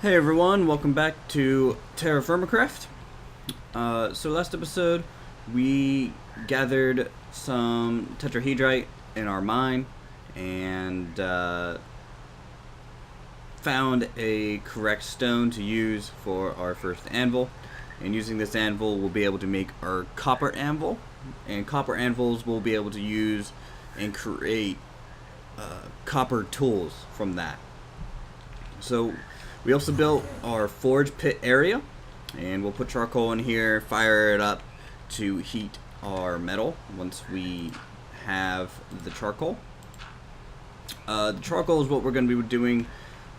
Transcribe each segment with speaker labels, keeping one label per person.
Speaker 1: Hey everyone, welcome back to TerrafirmaCraft. So last episode we gathered some tetrahedrite in our mine and found a correct stone to use for our first anvil. And using this anvil we'll be able to make our copper anvil, and copper anvils we'll be able to use and create copper tools from that. So we also built our forge pit area, and we'll put charcoal in here, fire it up to heat our metal once we have the charcoal. The charcoal is what we're going to be doing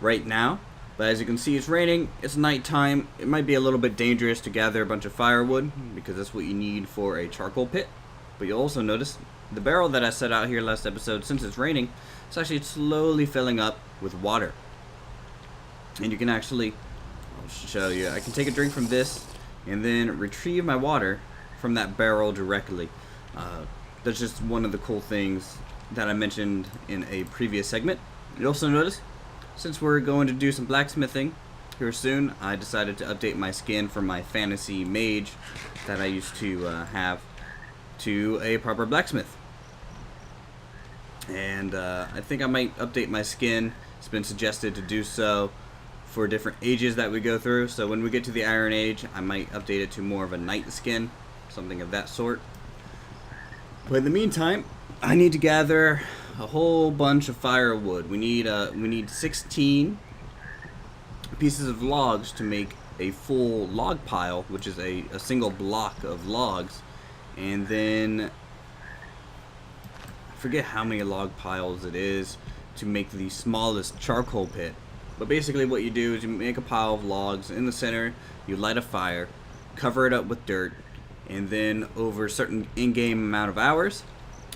Speaker 1: right now, but as you can see it's raining, it's nighttime, it might be a little bit dangerous to gather a bunch of firewood because that's what you need for a charcoal pit. But you'll also notice the barrel that I set out here last episode, since it's raining, it's actually slowly filling up with water. And you can actually, I'll show you, I can take a drink from this and then retrieve my water from that barrel directly. That's just one of the cool things that I mentioned in a previous segment. You also notice, since we're going to do some blacksmithing here soon, I decided to update my skin from my fantasy mage that I used to have to a proper blacksmith. And I think I might update my skin. It's been suggested to do so for different ages that we go through. So when we get to the Iron Age, I might update it to more of a night skin, something of that sort. But in the meantime, I need to gather a whole bunch of firewood. We need 16 pieces of logs to make a full log pile, which is a single block of logs. And then I forget how many log piles it is to make the smallest charcoal pit. But basically what you do is you make a pile of logs in the center, you light a fire, cover it up with dirt, and then over a certain in-game amount of hours,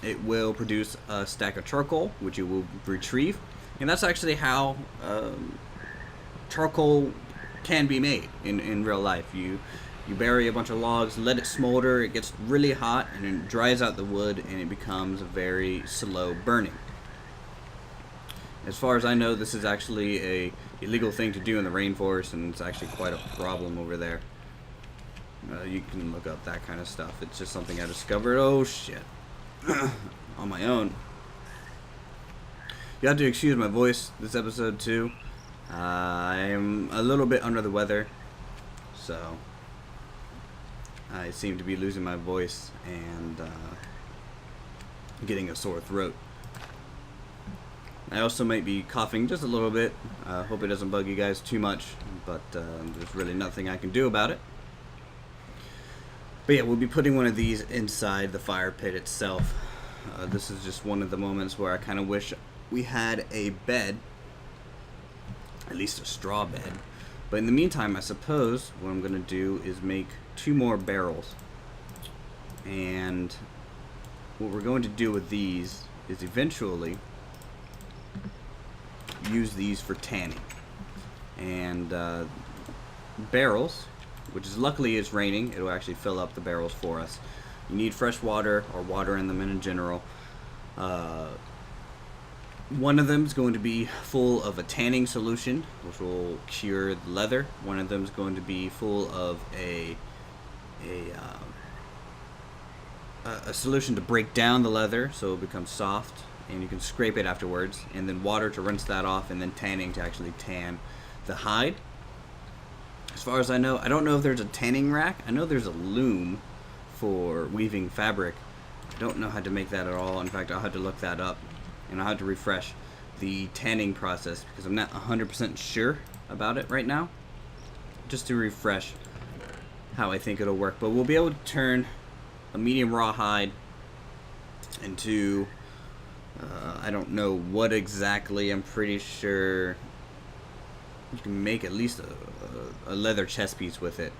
Speaker 1: it will produce a stack of charcoal, which you will retrieve. And that's actually how charcoal can be made in real life. You bury a bunch of logs, let it smolder, it gets really hot, and it dries out the wood, and it becomes very slow burning. As far as I know, this is actually a illegal thing to do in the rainforest, and it's actually quite a problem over there. You can look up that kind of stuff. It's just something I discovered. Oh shit. On my own. You have to excuse my voice this episode too. I'm a little bit under the weather, so I seem to be losing my voice and getting a sore throat. I also might be coughing just a little bit. Hope it doesn't bug you guys too much, but there's really nothing I can do about it. But yeah, we'll be putting one of these inside the fire pit itself. This is just one of the moments where I kind of wish we had a bed, at least a straw bed. But in the meantime, I suppose what I'm going to do is make 2 more barrels. And what we're going to do with these is eventually use these for tanning. And barrels, which is luckily it's raining, it'll actually fill up the barrels for us. You need fresh water or water in them in general. One of them is going to be full of a tanning solution, which will cure the leather. One of them is going to be full of a solution to break down the leather so it becomes soft, and you can scrape it afterwards, and then water to rinse that off, and then tanning to actually tan the hide. As far as I know, I don't know if there's a tanning rack. I know there's a loom for weaving fabric. I don't know how to make that at all. In fact, I'll have to look that up, and I'll have to refresh the tanning process because I'm not 100% sure about it right now, just to refresh how I think it'll work. But we'll be able to turn a medium raw hide into I don't know what exactly. I'm pretty sure you can make at least a leather chest piece with it.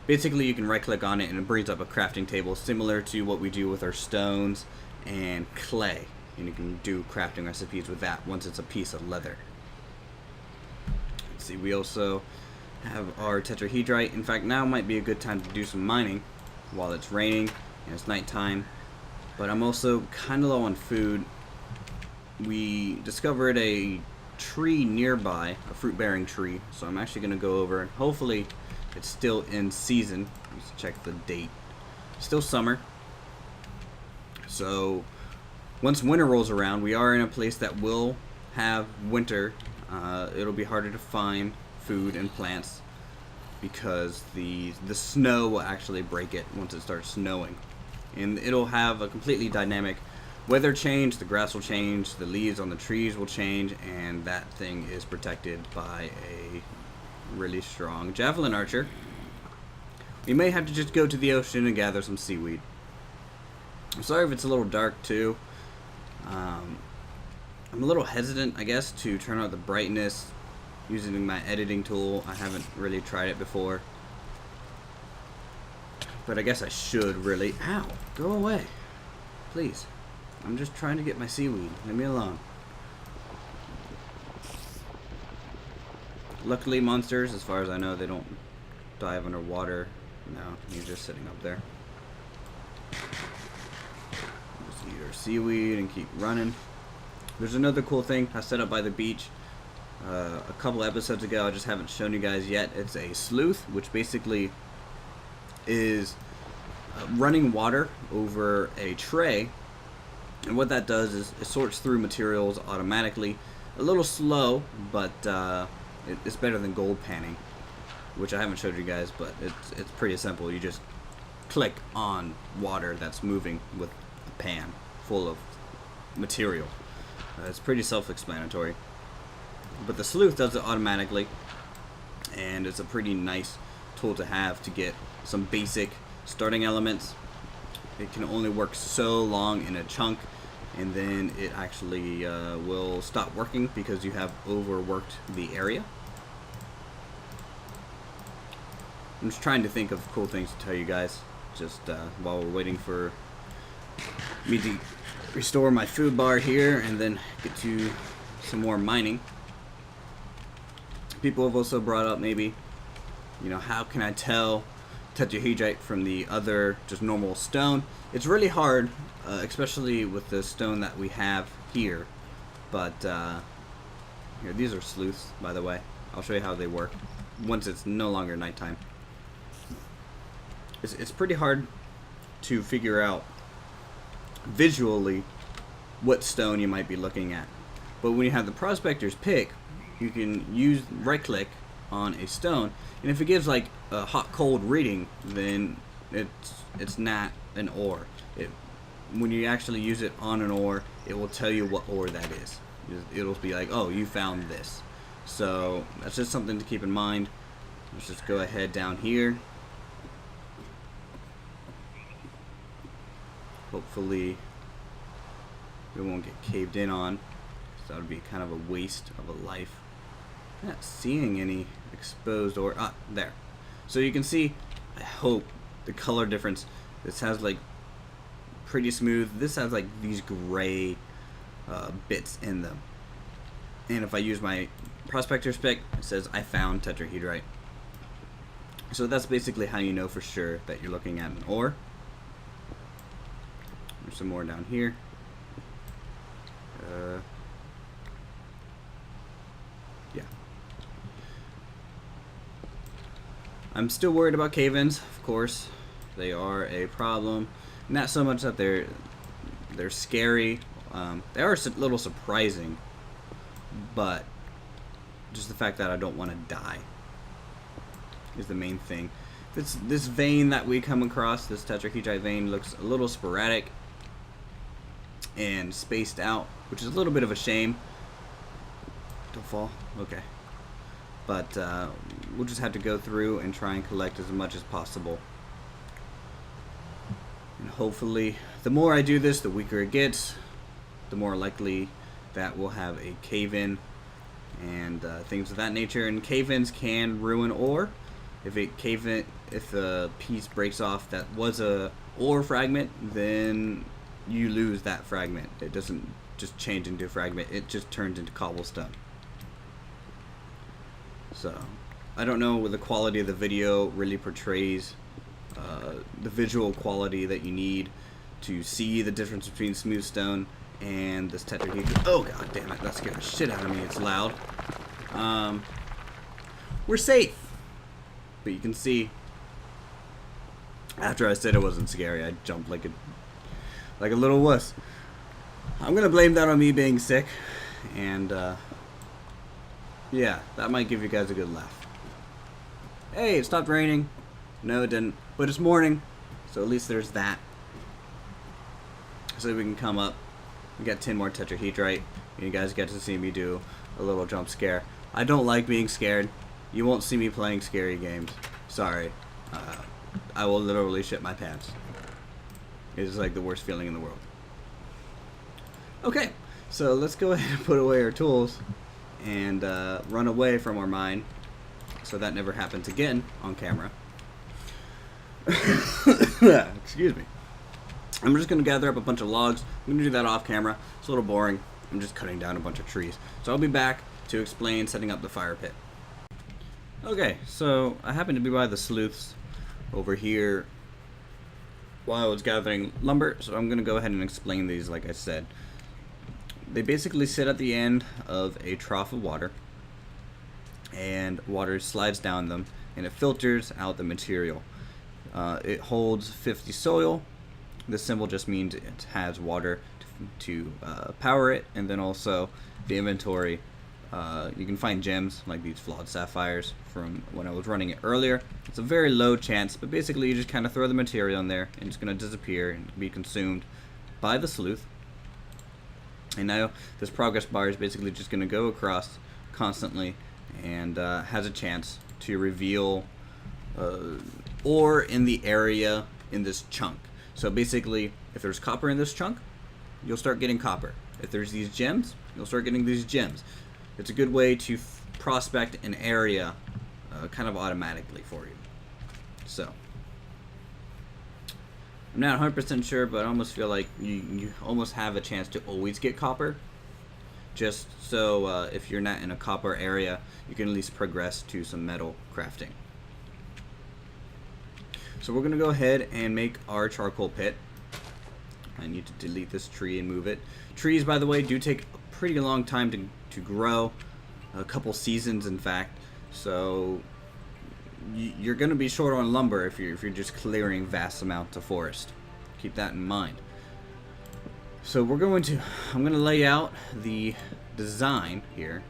Speaker 1: Basically, you can right click on it and it brings up a crafting table similar to what we do with our stones and clay, and you can do crafting recipes with that once it's a piece of leather. Let's see, we also have our tetrahedrite. In fact, now might be a good time to do some mining while it's raining and it's nighttime, but I'm also kind of low on food. We discovered a tree nearby, a fruit-bearing tree. So I'm actually going to go over and hopefully it's still in season. Let's check the date. Still summer. So once winter rolls around, we are in a place that will have winter. It'll be harder to find food and plants because the snow will actually break it once it starts snowing. And it'll have a completely dynamic weather change, the grass will change, the leaves on the trees will change, and that thing is protected by a really strong javelin archer. We may have to just go to the ocean and gather some seaweed. I'm sorry if it's a little dark too. I'm a little hesitant, I guess, to turn out the brightness using my editing tool. I haven't really tried it before. But I guess I should really. Ow! Go away. Please. I'm just trying to get my seaweed. Leave me alone. Luckily, monsters, as far as I know, they don't dive underwater. No, he's just sitting up there. Just eat our seaweed and keep running. There's another cool thing I set up by the beach a couple episodes ago. I just haven't shown you guys yet. It's a sleuth, which basically is running water over a tray, and what that does is it sorts through materials automatically. A little slow, but it's better than gold panning, which I haven't showed you guys, but it's pretty simple. You just click on water that's moving with a pan full of material. It's pretty self-explanatory, but the sleuth does it automatically, and it's a pretty nice tool to have to get some basic starting elements. It can only work so long in a chunk, and then it actually will stop working because you have overworked the area. I'm just trying to think of cool things to tell you guys just while we're waiting for me to restore my food bar here and then get to some more mining. People have also brought up maybe, you know, how can I tell tetrahedrite from the other just normal stone? It's really hard, especially with the stone that we have here. But here, these are sleuths, by the way. I'll show you how they work once it's no longer nighttime. It's pretty hard to figure out visually what stone you might be looking at. But when you have the prospector's pick, you can use right-click on a stone, and if it gives like a hot-cold reading, then it's not an ore. When you actually use it on an ore, it will tell you what ore that is. It'll be like, oh, you found this. So that's just something to keep in mind. Let's just go ahead down here. Hopefully we won't get caved in on. So that would be kind of a waste of a life. I'm not seeing any exposed ore. Ah, there. So you can see, I hope, the color difference. This has like pretty smooth. This has like these gray bits in them. And if I use my prospector's pick, it says I found tetrahedrite. So that's basically how you know for sure that you're looking at an ore. There's some more down here. Yeah. I'm still worried about cave-ins, of course. They are a problem. Not so much that they're scary. They are a little surprising, but just the fact that I don't want to die is the main thing. This vein that we come across, this tetrahedrite vein, looks a little sporadic and spaced out, which is a little bit of a shame. Don't fall. Okay. But we'll just have to go through and try and collect as much as possible. And hopefully, the more I do this, the weaker it gets, the more likely that we'll have a cave-in and things of that nature. And cave-ins can ruin ore. If a piece breaks off that was a ore fragment, then you lose that fragment. It doesn't just change into a fragment, it just turns into cobblestone. So I don't know whether the quality of the video really portrays the visual quality that you need to see the difference between smooth stone and this tetrahedron. Oh god damn it, that scared the shit out of me. It's loud. We're safe. But you can see, after I said it wasn't scary, I jumped like a little wuss. I'm gonna blame that on me being sick, and yeah, that might give you guys a good laugh. Hey, it stopped raining. No, it didn't, but it's morning, so at least there's that. So we can come up. We got 10 more tetrahedrite, and you guys get to see me do a little jump scare. I don't like being scared. You won't see me playing scary games. Sorry. I will literally shit my pants. It's like the worst feeling in the world. Okay, so let's go ahead and put away our tools and run away from our mine so that never happens again on camera. Excuse me. I'm just going to gather up a bunch of logs. I'm going to do that off camera. It's a little boring. I'm just cutting down a bunch of trees. So I'll be back to explain setting up the fire pit. Okay, so I happen to be by the sleuths over here while I was gathering lumber, so I'm going to go ahead and explain these like I said. They basically sit at the end of a trough of water, and water slides down them, and it filters out the material. It holds 50 soil. This symbol just means it has water to power it, and then also the inventory. You can find gems like these flawed sapphires from when I was running it earlier. It's a very low chance, but basically you just kind of throw the material in there and it's going to disappear and be consumed by the sleuth. And now this progress bar is basically just going to go across constantly and has a chance to reveal ore in the area in this chunk. So basically, if there's copper in this chunk, you'll start getting copper. If there's these gems, you'll start getting these gems. It's a good way to prospect an area kind of automatically for you. So, I'm not 100% sure, but I almost feel like you almost have a chance to always get copper. Just so if you're not in a copper area, you can at least progress to some metal crafting. So we're going to go ahead and make our charcoal pit. I need to delete this tree and move it. Trees, by the way, do take a pretty long time to grow, a couple seasons in fact, so you're going to be short on lumber if you're just clearing vast amounts of forest. Keep that in mind. So I'm going to lay out the design here.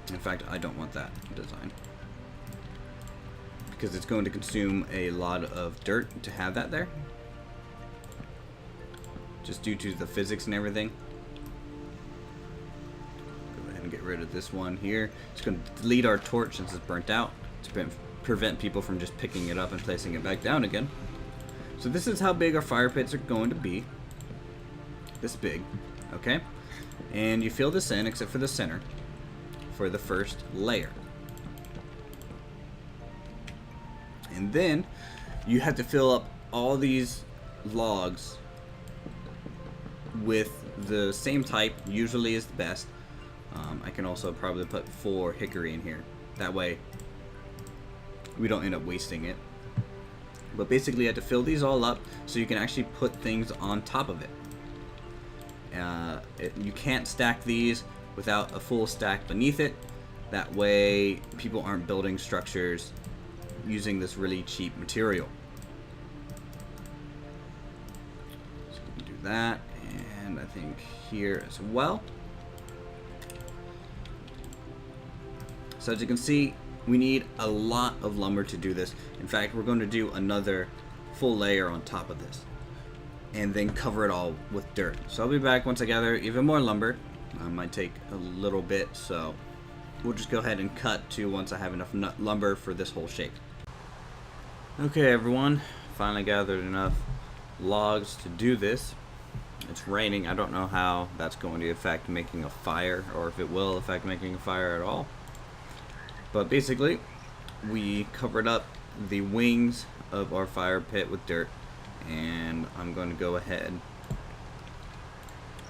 Speaker 1: In fact, I don't want that design because it's going to consume a lot of dirt to have that there, just due to the physics and everything. Go ahead and get rid of this one here. It's going to delete our torch since it's burnt out to prevent people from just picking it up and placing it back down again. So this is how big our fire pits are going to be. This big, okay? And you fill this in except for the center for the first layer. And then you have to fill up all these logs with the same type, usually is the best. I can also probably put 4 hickory in here. That way we don't end up wasting it. But basically you have to fill these all up so you can actually put things on top of it. You can't stack these without a full stack beneath it. That way people aren't building structures using this really cheap material. So we can do that, and I think here as well. So as you can see, we need a lot of lumber to do this. In fact, we're going to do another full layer on top of this and then cover it all with dirt. So I'll be back once I gather even more lumber. Might take a little bit, so we'll just go ahead and cut to once I have enough lumber for this whole shape. Okay everyone, finally gathered enough logs to do this. It's raining. I don't know how that's going to affect making a fire, or if it will affect making a fire at all. But basically, we covered up the wings of our fire pit with dirt, and I'm going to go ahead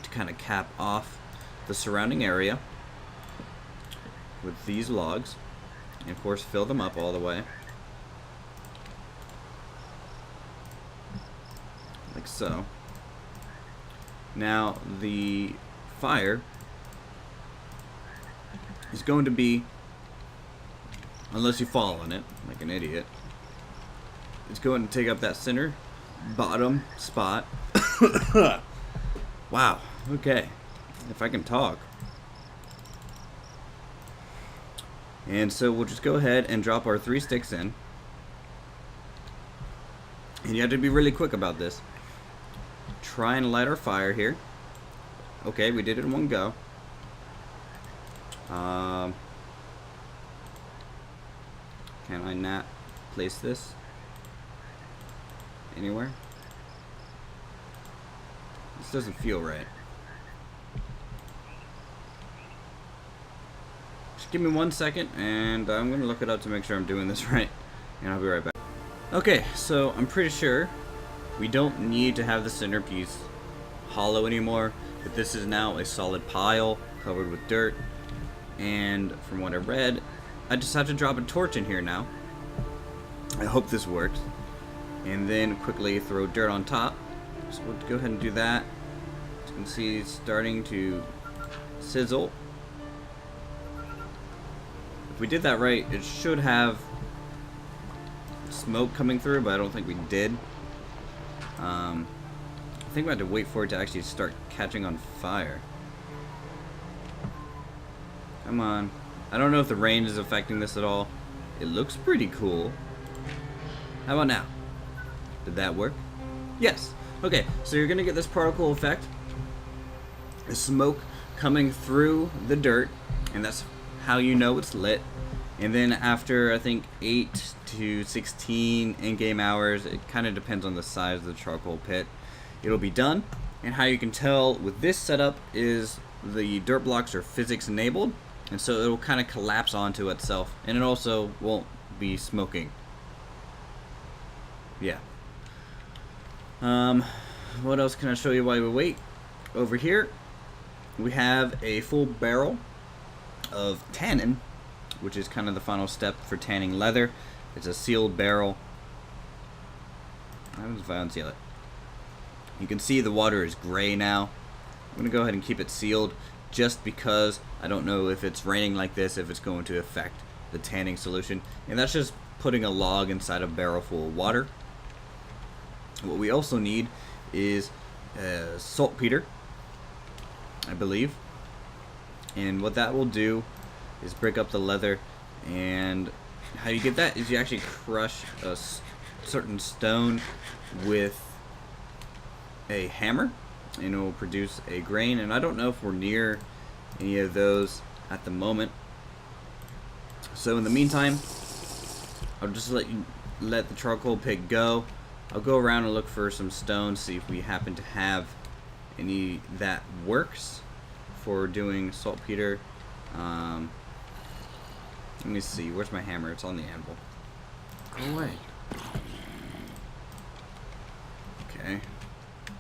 Speaker 1: to kind of cap off the surrounding area with these logs, and of course fill them up all the way. Like so. Now the fire is going to be, unless you fall on it like an idiot, it's going to take up that center bottom spot. Wow, okay, if I can talk. And so we'll just go ahead and drop our 3 sticks in. And you have to be really quick about this. Try and light our fire here. Okay, we did it in one go. Can I not place this anywhere? This doesn't feel right. Just give me 1 second, and I'm gonna look it up to make sure I'm doing this right, and I'll be right back. Okay, so I'm pretty sure we don't need to have the centerpiece hollow anymore, but this is now a solid pile covered with dirt. And from what I read, I just have to drop a torch in here now. I hope this works. And then quickly throw dirt on top. So we'll go ahead and do that. As you can see, it's starting to sizzle. If we did that right, it should have smoke coming through, but I don't think we did. I think we had to wait for it to actually start catching on fire. Come on. I don't know if the rain is affecting this at all. It looks pretty cool. How about now? Did that work? Yes. Okay, so you're gonna get this particle effect. The smoke coming through the dirt, and that's how you know it's lit. And then after, I think, 8 to 16 in-game hours, it kind of depends on the size of the charcoal pit, it'll be done. And how you can tell with this setup is the dirt blocks are physics enabled, and so it'll kind of collapse onto itself, and it also won't be smoking. Yeah. What else can I show you while we wait? Over here, we have a full barrel of tannin, which is kind of the final step for tanning leather. It's a sealed barrel. What happens if I unseal it? You can see the water is gray now. I'm going to go ahead and keep it sealed just because I don't know if it's raining like this, if it's going to affect the tanning solution. And that's just putting a log inside a barrel full of water. What we also need is saltpeter, I believe. And what that will do is break up the leather. And how you get that is you actually crush a certain stone with a hammer, and it will produce a grain. And I don't know if we're near any of those at the moment. So in the meantime, I'll just let the charcoal pit go. I'll go around and look for some stones, see if we happen to have any that works for doing saltpeter. Let me see, where's my hammer? It's on the anvil. Go away. Okay.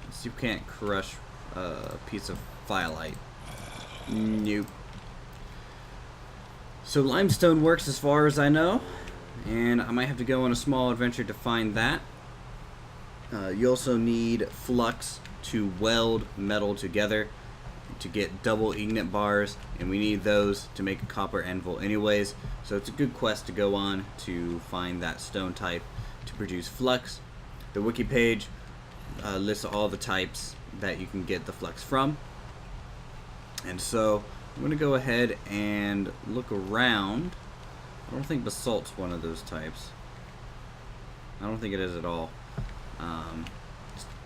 Speaker 1: Let's see if we can't crush a piece of firelight. Nope. So limestone works as far as I know, and I might have to go on a small adventure to find that. You also need flux to weld metal together to get double ignite bars, and we need those to make a copper anvil anyways, so it's a good quest to go on to find that stone type to produce flux. The wiki page lists all the types that you can get the flux from, and so I'm going to go ahead and look around. I don't think basalt's one of those types. I don't think it is at all.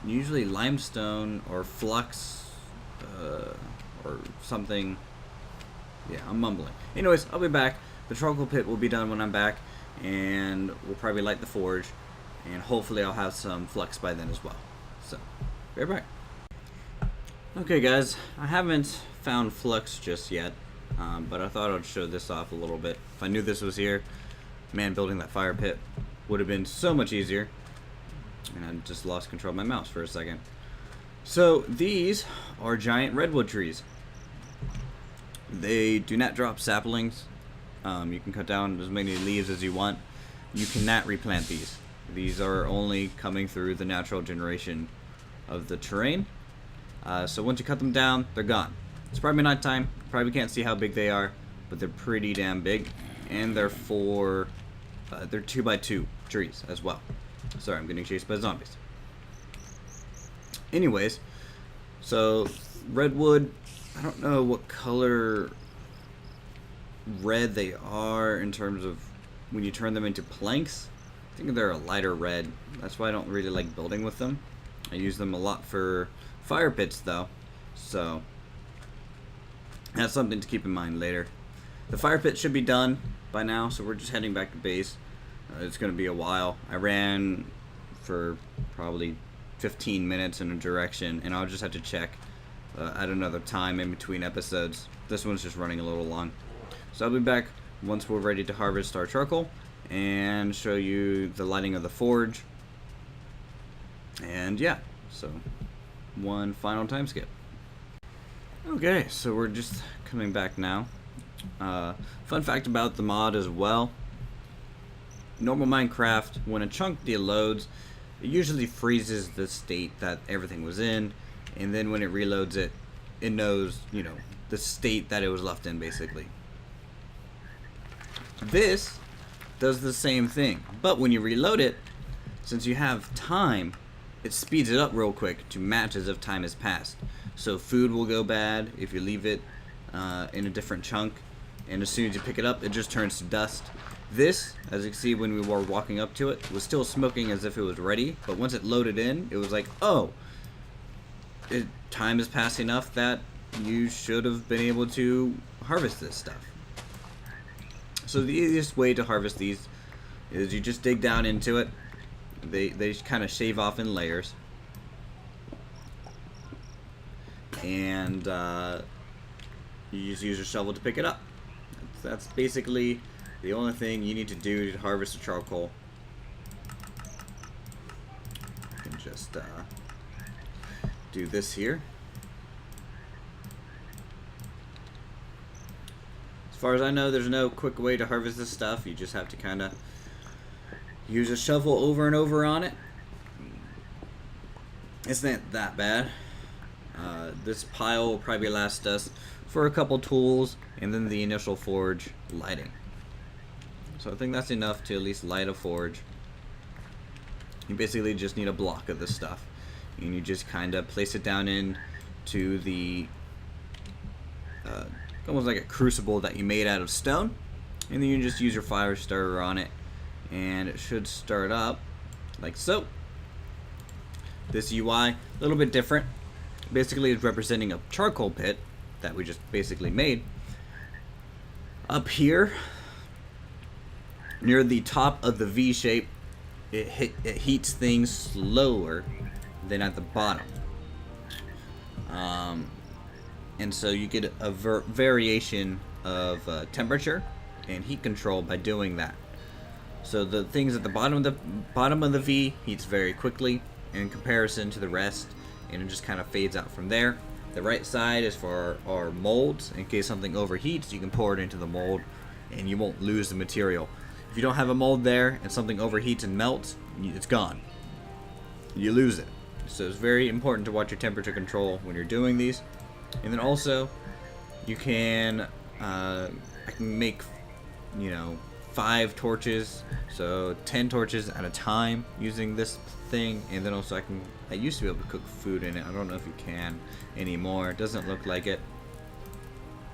Speaker 1: Usually limestone or flux or something. Yeah, I'm mumbling. Anyways, I'll be back. The charcoal pit will be done when I'm back, and we'll probably light the forge, and hopefully I'll have some flux by then as well. So, be right back. Okay guys, I haven't found flux just yet, but I thought I'd show this off a little bit. If I knew this was here, man, building that fire pit would have been so much easier. And I just lost control of my mouse for a second. So these are giant redwood trees. They do not drop saplings. You can cut down as many leaves as you want. You cannot replant these. These are only coming through the natural generation of the terrain. So once you cut them down, they're gone. It's probably nighttime. Probably can't see how big they are, but they're pretty damn big, and they're 2x2 trees as well. Sorry, I'm getting chased by zombies. Anyways, so redwood, I don't know what color red they are in terms of when you turn them into planks. I think they're a lighter red. That's why I don't really like building with them. I use them a lot for fire pits though, so that's something to keep in mind later. The fire pit should be done by now, so we're just heading back to base. It's going to be a while. I ran for probably 15 minutes in a direction, and I'll just have to check at another time in between episodes. This one's just running a little long. So I'll be back once we're ready to harvest our charcoal and show you the lighting of the forge. And yeah, so one final time skip. Okay, so we're just coming back now. Fun fact about the mod as well. Normal Minecraft, when a chunk deloads, it usually freezes the state that everything was in, and then when it reloads it, it knows, you know, the state that it was left in, basically. This does the same thing, but when you reload it, since you have time, it speeds it up real quick to match as if time has passed. So food will go bad if you leave it in a different chunk, and as soon as you pick it up, it just turns to dust. This, as you can see when we were walking up to it, was still smoking as if it was ready, but once it loaded in, it was like, oh, time has passed enough that you should have been able to harvest this stuff. So the easiest way to harvest these is you just dig down into it. They kind of shave off in layers, and you just use your shovel to pick it up. That's basically the only thing you need to do to harvest the charcoal. I can just do this here. As far as I know, there's no quick way to harvest this stuff. You just have to kind of use a shovel over and over on it. It's not that bad. This pile will probably last us for a couple tools and then the initial forge lighting. So I think that's enough to at least light a forge. You basically just need a block of this stuff, and you just kind of place it down into the almost like a crucible that you made out of stone, and then you just use your fire starter on it, and it should start up like so. This UI, a little bit different. Basically, it's representing a charcoal pit that we just basically made. Up here, near the top of the V shape, it heats things slower than at the bottom. And so you get a variation of temperature and heat control by doing that. So the things at the bottom of the V heats very quickly in comparison to the rest, and it just kind of fades out from there. The right side is for our molds. In case something overheats, you can pour it into the mold and you won't lose the material. If you don't have a mold there and something overheats and melts, it's gone. You lose it. So it's very important to watch your temperature control when you're doing these. And then also, you can, I can make, 5 torches, so 10 torches at a time using this thing. And then also I used to be able to cook food in it. I don't know if you can anymore. It doesn't look like it.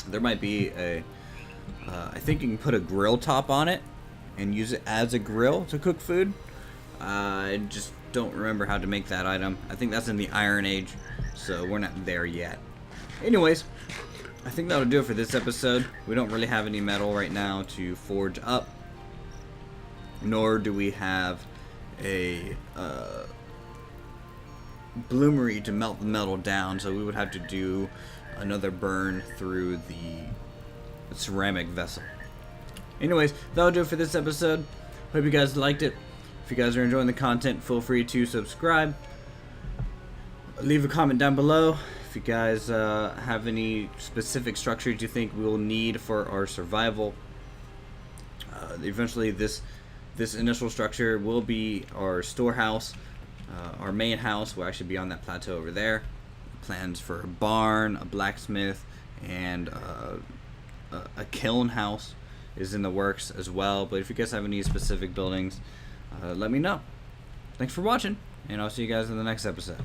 Speaker 1: There might be I think you can put a grill top on it and use it as a grill to cook food. I just don't remember how to make that item. I think that's in the Iron Age, so we're not there yet. Anyways, I think that'll do it for this episode. We don't really have any metal right now to forge up, nor do we have a bloomery to melt the metal down, so we would have to do another burn through the ceramic vessel. Anyways, that'll do it for this episode. Hope you guys liked it. If you guys are enjoying the content, feel free to subscribe. Leave a comment down below if you guys have any specific structures you think we will need for our survival. Eventually this initial structure will be our storehouse. Our main house will actually be on that plateau over there. plans for a barn, a blacksmith, and a kiln house is in the works as well. But if you guys have any specific buildings, let me know. Thanks for watching, and I'll see you guys in the next episode.